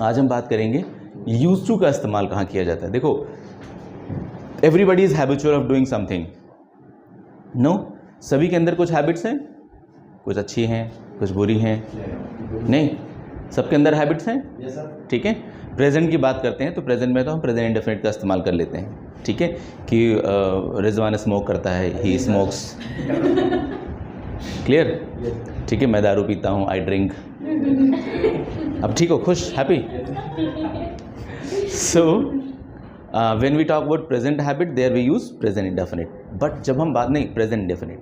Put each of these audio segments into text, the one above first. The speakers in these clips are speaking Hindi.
आज हम बात करेंगे यूज टू का इस्तेमाल कहाँ किया जाता है। देखो, everybody is habitual of doing something, no, सभी के अंदर कुछ हैबिट्स हैं, कुछ अच्छी हैं, कुछ बुरी हैं, नहीं, सबके अंदर हैबिट्स हैं, ठीक है। प्रेजेंट की बात करते हैं तो प्रेजेंट में तो हम प्रेजेंट इंडेफिनिट का इस्तेमाल कर लेते हैं, ठीक है, कि रिजवान स्मोक करता है, ही स्मोक्स, क्लियर, ठीक है। मैं दारू पीता हूँ, आई ड्रिंक। अब ठीक हो, खुश, happy. So when we talk about present habit, there we use present indefinite. But जब हम बात, नहीं, प्रेजेंट इंडेफिनिट,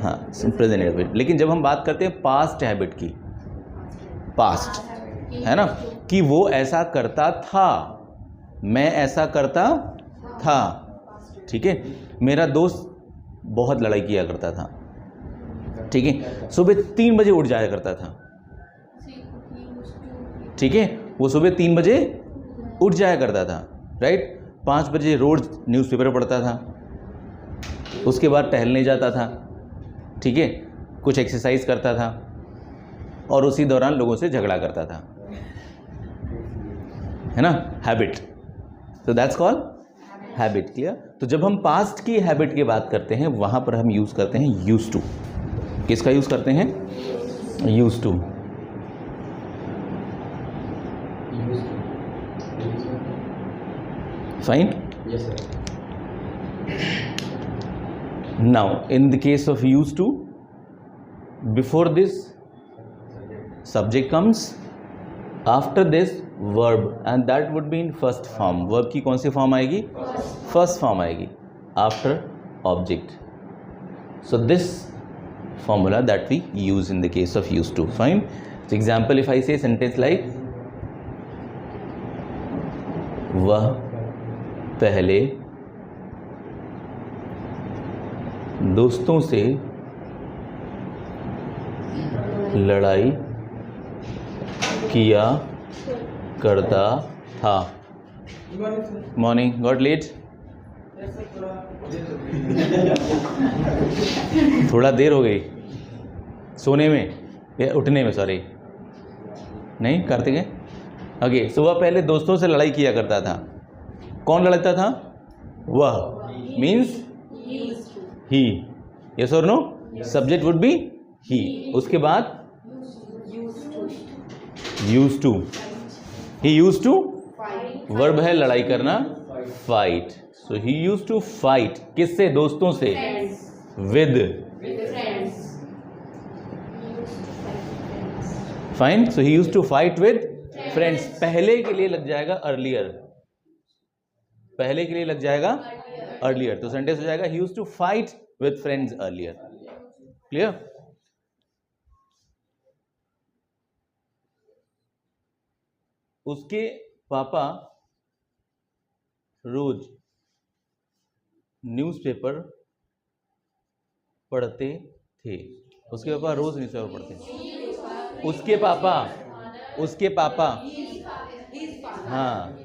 हाँ, प्रेजेंट इंडेफिनिट। लेकिन जब हम बात करते हैं पास्ट हैबिट की, पास्ट है ना, कि वो ऐसा करता था, मैं ऐसा करता था, ठीक है। मेरा दोस्त बहुत लड़ाई किया करता था, ठीक है, सुबह 3 बजे उठ जाया करता था, ठीक है, वो सुबह 3 बजे उठ जाया करता था, राइट। 5 बजे रोज न्यूज़पेपर पढ़ता था, उसके बाद टहलने जाता था, ठीक है, कुछ एक्सरसाइज करता था और उसी दौरान लोगों से झगड़ा करता था, है ना, हैबिट। तो दैट्स कॉल्ड हैबिट, क्लियर। तो जब हम पास्ट की हैबिट की बात करते हैं वहां पर हम यूज करते हैं यूज टू। किसका यूज करते हैं? Use to. Fine. Now in the case of use to, before this subject comes, after this verb, and that would be in first form. verb की कौन सी फॉर्म आएगी? फर्स्ट फॉर्म आएगी, after object. So this formula that we use in the case of used to. Fine. So example, if I say sentence like वह पहले दोस्तों से लड़ाई किया करता था। मॉर्निंग, गॉट लेट, थोड़ा देर हो गई सोने में या उठने में, सॉरी, नहीं कार्तिक है। ओके, सुबह पहले दोस्तों से लड़ाई किया करता था। कौन लड़ता था? वह, मीन्स ही, यस और no, subject would be he. उसके बाद use to, he use to, verb है लड़ाई करना, fight. So he use to fight, किससे? दोस्तों से, with, fine. So he use to fight with friends. पहले के लिए लग जाएगा अर्लियर, पहले के लिए लग जाएगा अर्लियर, तो सेंटेंस हो जाएगा he use to fight with friends earlier. Clear? उसके पापा रोज न्यूज़पेपर पढ़ते थे। उसके पापा रोज न्यूज़पेपर पढ़ते थे। उसके पापा, उसके पापा, हाँ,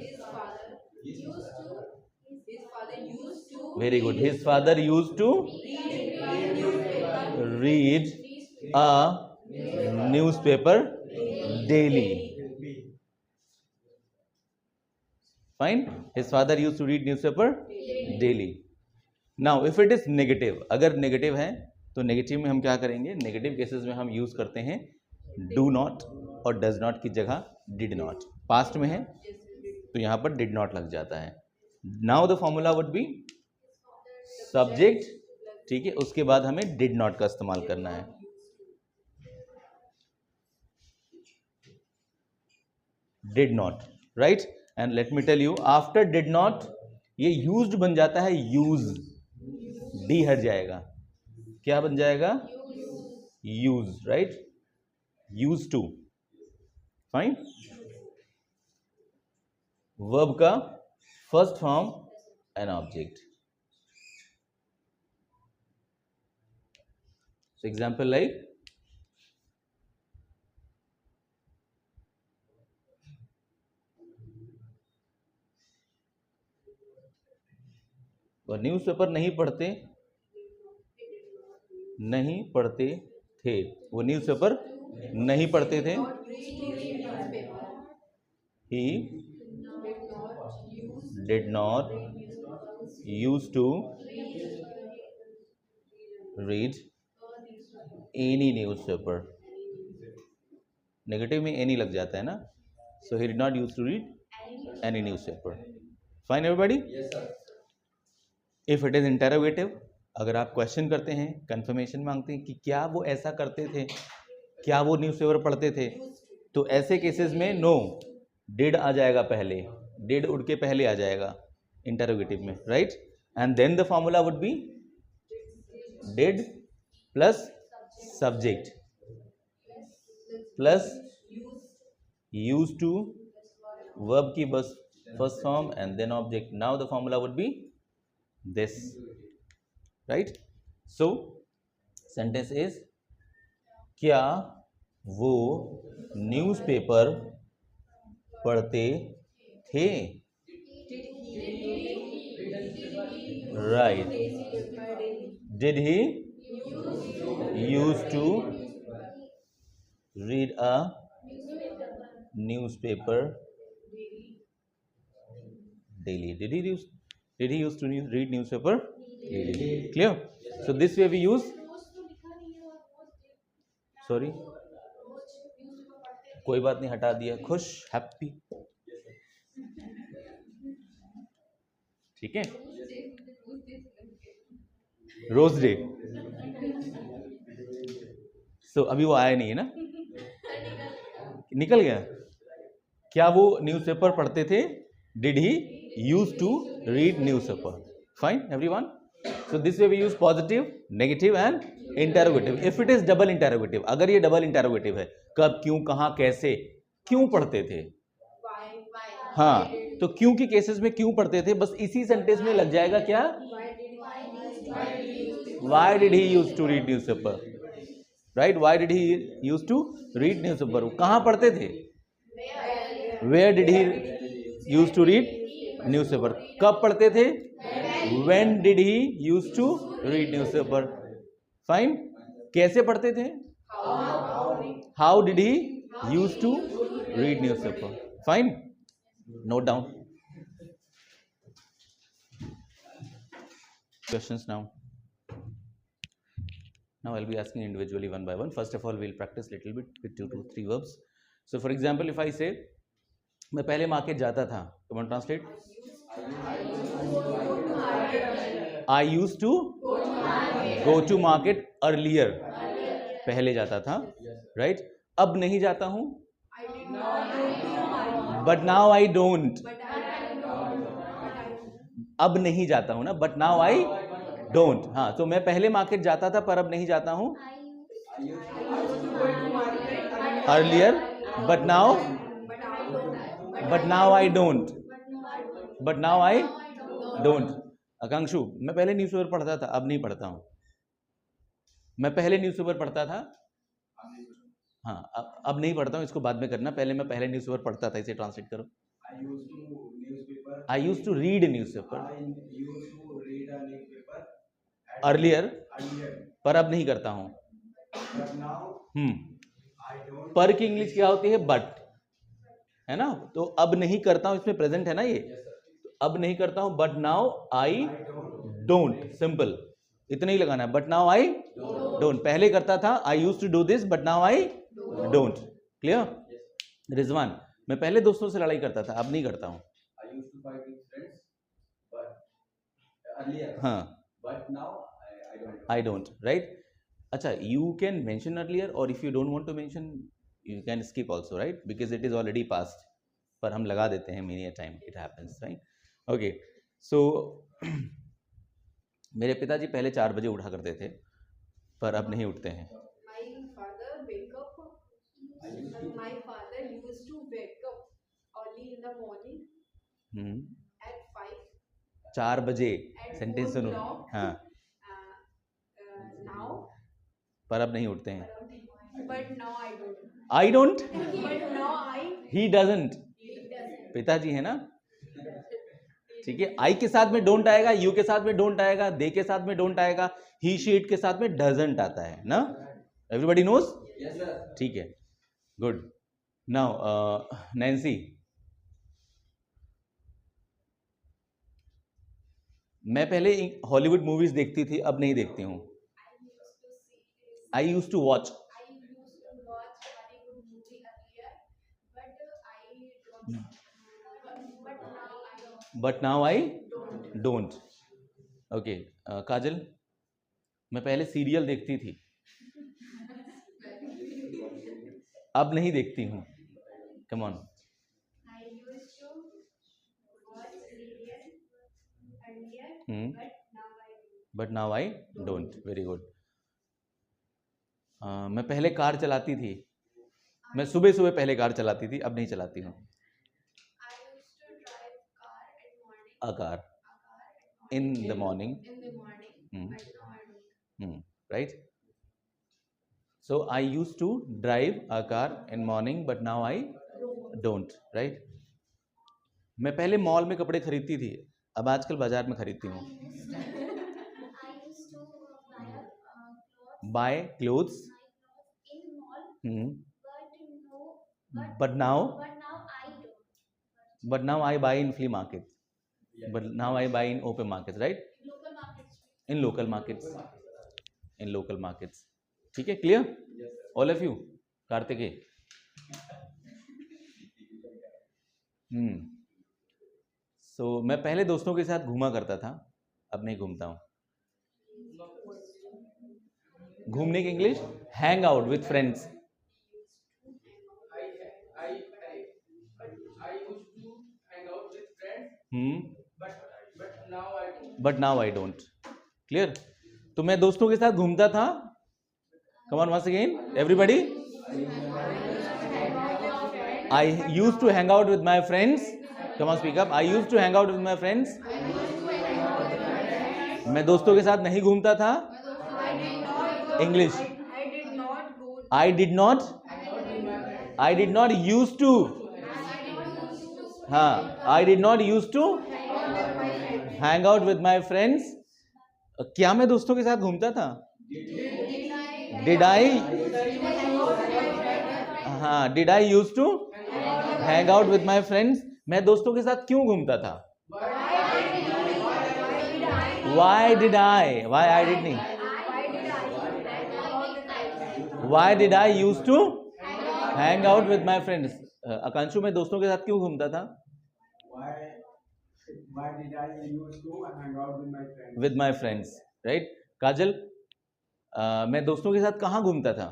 very good. His father use to read a newspaper daily. Fine. His father used to read newspaper daily. Now, if it is negative, अगर negative है तो negative में हम क्या करेंगे? Negative cases में हम use करते हैं do not और does not की जगह did not. Past में है तो यहाँ पर did not लग जाता है। Now the formula would be subject, ठीक है, उसके बाद हमें did not का इस्तेमाल करना है। Did not, right? And let me tell you, after did not ये used बन जाता है use, d हट जाएगा, क्या बन जाएगा? use, right? used to, fine. verb का first form an object. So example like वह न्यूज़पेपर नहीं पढ़ते, नहीं पढ़ते थे, वो न्यूज़पेपर नहीं पढ़ते थे, he did not used to read any newspaper. Negative में एनी लग जाता है ना, so he did not use to read any newspaper. Fine everybody. If it is interrogative, अगर आप क्वेश्चन करते हैं, कंफर्मेशन मांगते हैं कि क्या वो ऐसा करते थे, क्या वो न्यूज़पेपर पढ़ते थे, तो ऐसे केसेस में नो, डिड आ जाएगा पहले, डिड उड़ के पहले आ जाएगा इंटरोगेटिव में, right. And then the formula would be did plus subject plus use to, verb की बस first form and then object. Now the formula would be this, right. So sentence is, क्या वो न्यूज़पेपर पढ़ते थे, right. Did he use to read a newspaper daily. Did he used to read newspaper daily? Clear? So this way we use, sorry, कोई बात नहीं, हटा दिया. खुश, हैप्पी, ठीक है. Rose day. सो अभी वो आया नहीं है ना, निकल गया. क्या वो न्यूज़पेपर पढ़ते थे, did he use to read newspaper. Fine everyone. So this way we use positive, negative and interrogative. If it is double interrogative, अगर ये डबल इंटरोगेटिव है, कब, क्यों, कहां, कैसे, क्यों पढ़ते थे, हाँ, तो क्यों की केसेस में क्यों पढ़ते थे, बस इसी सेंटेंस में लग जाएगा क्या, why did he use to read newspaper, right. Why did he use to read newspaper, कहां पढ़ते थे, where did he use to read newspaper, कब पढ़ते थे, when did he use to read newspaper. Fine. कैसे पढ़ते थे, how did he use to read newspaper. Fine. Note down questions now. Now I'll be asking individually one by one. First of all, we'll practice little bit with 2 to 3 verbs. So for example, if I say, मैं पहले मार्केट जाता था, come on translate. I used to go to market earlier. पहले जाता था, right? अब नहीं जाता हूँ, but now I don't. अब नहीं जाता हूँ ना, but now I don't. हाँ, तो मैं पहले मार्केट जाता था पर अब नहीं जाता हूँ, earlier, but now I don't. But now I don't. Akankshu, मैं पहले न्यूज़पेपर पढ़ता था, अब नहीं पढ़ता हूँ. मैं पहले न्यूज़पेपर पढ़ता था, हाँ, अब नहीं पढ़ता हूँ. इसको बाद में करना, पहले मैं पहले न्यूज़पेपर पढ़ता था. इसे ट्रांसलेट करो. I used to read a newspaper. Earlier, पर अब नहीं करता हूँ. पर की इंग्लिश क्या होती है, बट, है ना. तो अब नहीं करता हूँ, इसमें प्रेजेंट है ना ये, तो अब नहीं करता हूँ, but now I don't. Simple, इतना ही लगाना है. But now I don't. पहले करता था, I used to do this, but now I don't. Clear. Rizwan, मैं पहले दोस्तों से लड़ाई करता था, अब नहीं करता हूँ. हाँ, I don't, right? अच्छा, you can mention earlier, or if you don't want to mention, you can skip also, right? Because it is already past. पर हम लगा देते हैं many a time, it happens, right? Okay, so मेरे पिताजी पहले 4 बजे उठा करते थे, पर अब नहीं उठते हैं. My father used to wake up early in the morning at 5. 4 बजे, सेंटेंस सुनो. हाँ, Now, पर अब नहीं उठते हैं. but now I don't. I don't. But now He doesn't. पिताजी है ना, ठीक है. आई के साथ में डोंट आएगा, यू के साथ में डोंट आएगा, दे के साथ में डोंट आएगा, ही शी इट के साथ में डजंट आता है ना. Everybody knows. ठीक है, गुड. नाउ नैंसी, मैं पहले हॉलीवुड मूवीज देखती थी, अब नहीं देखती हूँ. I use to watch. But now I don't. Okay. Kajal, मैं पहले सीरियल देखती थी, अब नहीं देखती हूँ. Come on. But now I don't. Very good. मैं पहले कार चलाती थी, मैं सुबह सुबह पहले कार चलाती थी, अब नहीं चलाती हूँ. A car in the morning. Right. So I used to drive a car in morning, but now I don't. Right. मैं पहले मॉल में कपड़े खरीदती थी, अब आजकल बाजार में खरीदती हूँ. buy clothes but now I buy in flea market. But now I buy in open markets, right? In local markets. In local markets. ठीक है, clear? All of you. Kartikeya. So मैं पहले दोस्तों के साथ घूमा करता था, अब नहीं घूमता हूँ. घूमने की English hang out with friends. But now I don't. Clear? तो मैं दोस्तों के साथ घूमता था. Come on once again everybody. I used to hang out with my friends. Come on speak up. I used to hang out with my friends. मैं दोस्तों के साथ नहीं घूमता था. English. I did not use to. हाँ, I did not use to hang out with my friends. क्या मैं दोस्तों के साथ घूमता था? Did I? हाँ, did I use to hang out with my friends. मैं दोस्तों के साथ क्यों घूमता था? Why did I? Why I did नहीं. Why did I use to hang out with my friends. Akanshu, मैं दोस्तों के साथ क्यों घूमता था? Why did I used to hang out with my friends? With my friends, right? काजल, मैं दोस्तों के साथ कहाँ घूमता था?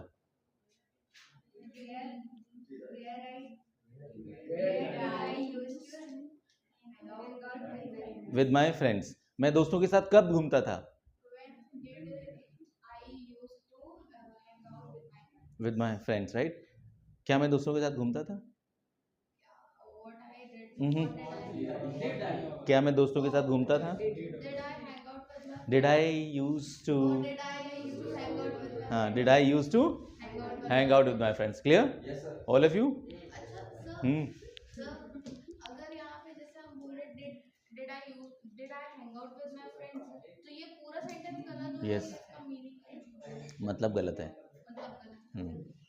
With my friends. मैं दोस्तों के साथ कब घूमता था? With my friends, right? क्या मैं दोस्तों के साथ घूमता था? क्या मैं दोस्तों के साथ घूमता था? Did I used to? हाँ, did I used to hang out with my friends? Clear? Yes, sir. All of you? Sir, अगर यहाँ पे जैसे हम बोल रहे did I hang out with my friends, तो ये पूरा सेंटेंस गलत हो जाएगा. Yes. इसका मीनिंग मतलब गलत है. मतलब गलत.